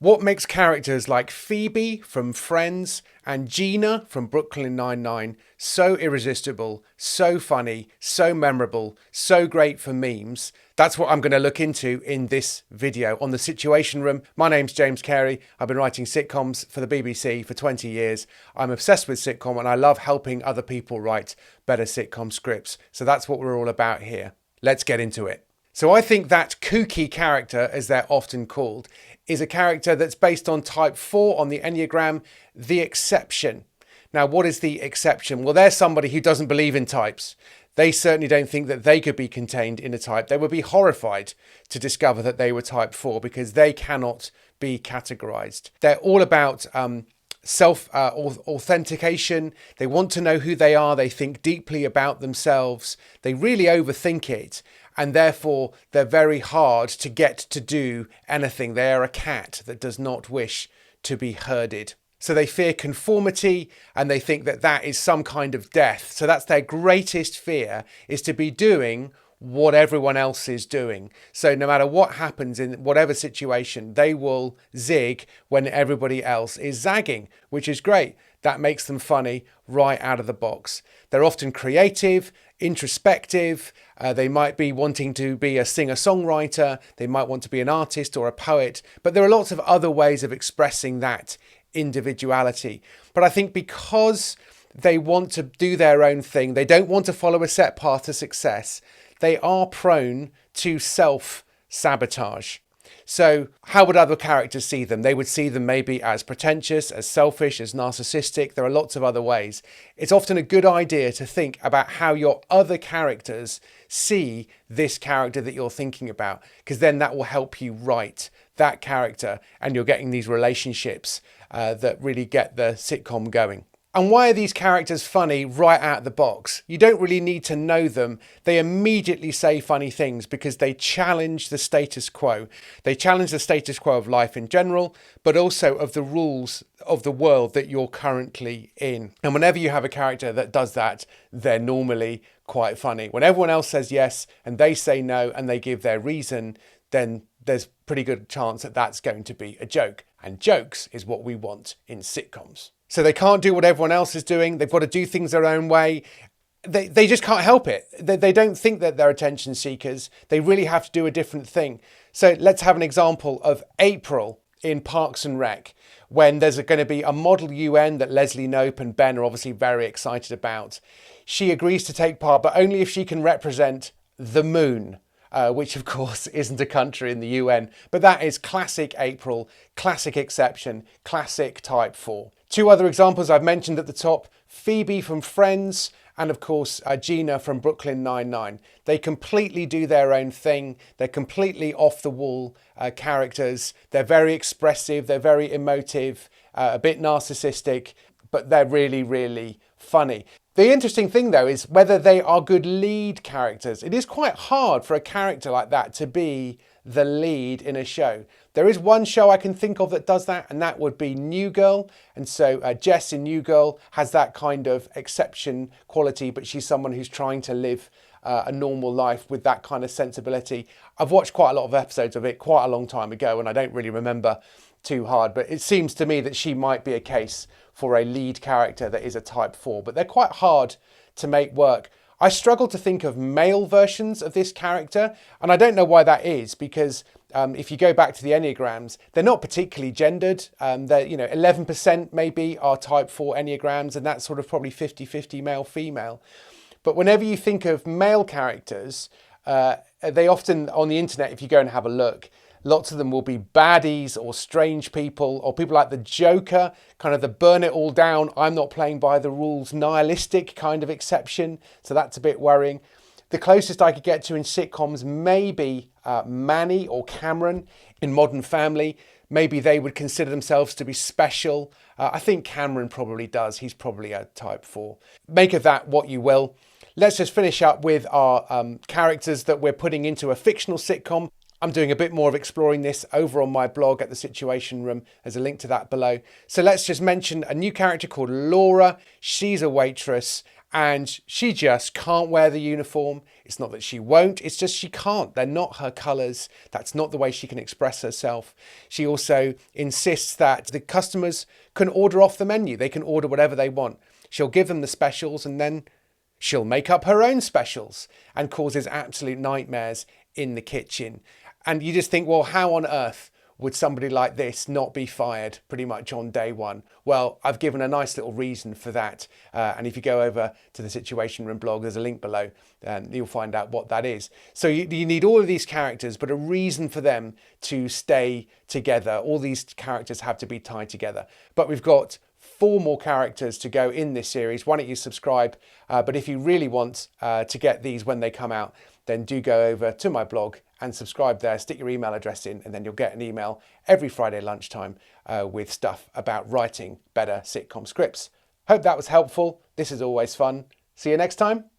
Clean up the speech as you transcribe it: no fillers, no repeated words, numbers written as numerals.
What makes characters like Phoebe from Friends and Gina from Brooklyn Nine-Nine so irresistible, so funny, so memorable, so great for memes? That's what I'm going to look into in this video on The Situation Room. My name's James Carey. I've been writing sitcoms for the BBC for 20 years. I'm obsessed with sitcom and I love helping other people write better sitcom scripts. So that's what we're all about here. Let's get into it. So I think that kooky character, as they're often called, is a character that's based on type 4 on the Enneagram, the exception. Now, what is the exception? Well, they're somebody who doesn't believe in types. They certainly don't think that they could be contained in a type. They would be horrified to discover that they were type 4 because they cannot be categorized. They're all about authentication. They want to know who they are. They think deeply about themselves. They really overthink it. And therefore, they're very hard to get to do anything. They are a cat that does not wish to be herded. So they fear conformity and they think that that is some kind of death. So that's their greatest fear, is to be doing what everyone else is doing. So no matter what happens in whatever situation, they will zig when everybody else is zagging, which is great. That makes them funny right out of the box. They're often creative, introspective. They might be wanting to be a singer-songwriter. They might want to be an artist or a poet. But there are lots of other ways of expressing that individuality. But I think because they want to do their own thing, they don't want to follow a set path to success, they are prone to self-sabotage. So how would other characters see them? They would see them maybe as pretentious, as selfish, as narcissistic. There are lots of other ways. It's often a good idea to think about how your other characters see this character that you're thinking about, because then that will help you write that character and you're getting these relationships that really get the sitcom going. And why are these characters funny right out of the box? You don't really need to know them. They immediately say funny things because they challenge the status quo. They challenge the status quo of life in general, but also of the rules of the world that you're currently in. And whenever you have a character that does that, they're normally quite funny. When everyone else says yes and they say no and they give their reason, then there's pretty good chance that that's going to be a joke. And jokes is what we want in sitcoms. So they can't do what everyone else is doing. They've got to do things their own way. They just can't help it. They don't think that they're attention seekers. They really have to do a different thing. So let's have an example of April in Parks and Rec, when there's going to be a model UN that Leslie Knope and Ben are obviously very excited about. She agrees to take part, but only if she can represent the moon. Which of course isn't a country in the UN, but that is classic April, classic exception, classic type 4. Two other examples I've mentioned at the top, Phoebe from Friends and of course Gina from Brooklyn Nine-Nine. They completely do their own thing. They're completely off the wall characters. They're very expressive, they're very emotive, a bit narcissistic, but they're really, really funny. The interesting thing though is whether they are good lead characters. It is quite hard for a character like that to be the lead in a show. There is one show I can think of that does that, and that would be New Girl. And so Jess in New Girl has that kind of exception quality, but she's someone who's trying to live a normal life with that kind of sensibility. I've watched quite a lot of episodes of it quite a long time ago, and I don't really remember too hard, but it seems to me that she might be a case for a lead character that is a type 4, but they're quite hard to make work. I struggle to think of male versions of this character, and I don't know why that is, because if you go back to the Enneagrams, they're not particularly gendered. They're, 11% maybe are type 4 Enneagrams, and that's sort of probably 50-50 male-female. But whenever you think of male characters, they often, on the internet, if you go and have a look, lots of them will be baddies or strange people or people like the Joker, kind of the burn it all down, I'm not playing by the rules, nihilistic kind of exception. So that's a bit worrying. The closest I could get to in sitcoms may be Manny or Cameron in Modern Family. Maybe they would consider themselves to be special. I think Cameron probably does. He's probably a type 4. Make of that what you will. Let's just finish up with our characters that we're putting into a fictional sitcom. I'm doing a bit more of exploring this over on my blog at The Situation Room. There's a link to that below. So let's just mention a new character called Laura. She's a waitress and she just can't wear the uniform. It's not that she won't, it's just she can't. They're not her colours. That's not the way she can express herself. She also insists that the customers can order off the menu. They can order whatever they want. She'll give them the specials and then she'll make up her own specials and causes absolute nightmares in the kitchen. And you just think, well, how on earth would somebody like this not be fired pretty much on day one? Well, I've given a nice little reason for that. And if you go over to the Situation Room blog, there's a link below, and you'll find out what that is. So you need all of these characters, but a reason for them to stay together. All these characters have to be tied together. But we've got 4 more characters to go in this series. Why don't you subscribe? But if you really want to get these when they come out, then do go over to my blog and subscribe there. Stick your email address in, and then you'll get an email every Friday lunchtime with stuff about writing better sitcom scripts. Hope that was helpful. This is always fun. See you next time.